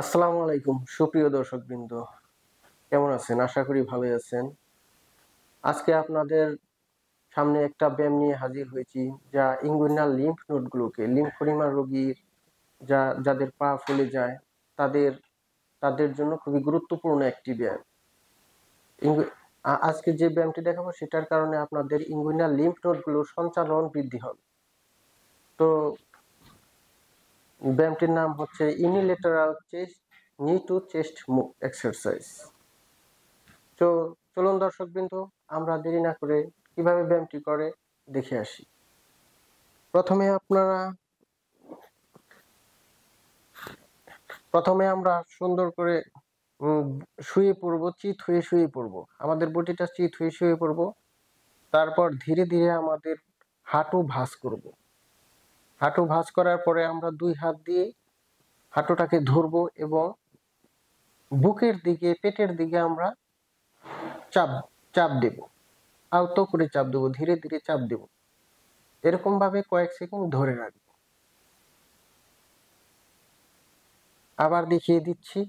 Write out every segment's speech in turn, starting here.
আসসালামু আলাইকুম সুপ্রিয় দর্শকবৃন্দ, কেমন আছেন? আশা করি ভালোই আছেন। আজকে আপনাদের সামনে একটা ব্যায়াম নিয়ে হাজির হয়েছি, যা ইঙ্গুইনাল লিম্ফ নোডগুলোকে, লিম্ফোডিমা রোগীর যাদের পা ফুলে যায় তাদের তাদের জন্য খুবই গুরুত্বপূর্ণ একটি ব্যায়াম। আজকে যে ব্যায়ামটি দেখাবো সেটার কারণে আপনাদের ইঙ্গুইনাল লিম্ফ নোডগুলোর সঞ্চালন বৃদ্ধি হবে। তো ব্যায়ামটির নাম হচ্ছে ইউনিলেটারাল চেস্ট নি টু চেস্ট মুভ এক্সারসাইজ। তো চলুন দর্শকবৃন্দ, আমরা দেরি না করে কিভাবে ব্যায়ামটি করে দেখে আসি। প্রথমে আমরা সুন্দর করে শুয়ে পড়বো, চিত হয়ে শুয়ে পড়বো, আমাদের বডিটা চিত হয়ে শুয়ে পড়বো। তারপর ধীরে ধীরে আমাদের হাঁটু ভাঁজ করব। হাঁটু ভাঁজ করার পরে আমরা দুই হাত দিয়ে হাঁটুটাকে ধরবো এবং বুকের দিকে, পেটের দিকে আমরা চাপ চাপ দেব, আলতো করে চাপ দেবো, ধীরে ধীরে চাপ দেব। এরকম ভাবে কয়েক সেকেন্ড ধরে রাখবো। আবার দেখিয়ে দিচ্ছি।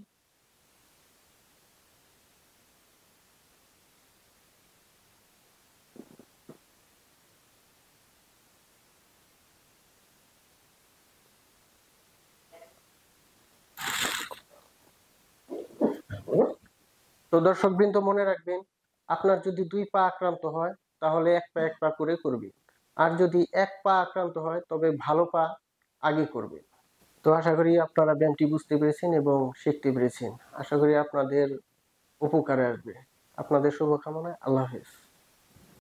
তো দর্শকবৃন্দ, মনে রাখবেন, আপনার যদি দুই পা আক্রান্ত হয় তাহলে এক পা করে করবেন, আর যদি এক পা আক্রান্ত হয় তবে ভালো পা আগে করবেন। তো আশা করি আপনারা ব্যায়ামটি বুঝতে পেরেছেন এবং শিখতে পেরেছেন। আশা করি আপনাদের উপকারে আসবে। আপনাদের শুভকামনায়, আল্লাহ হাফেজ।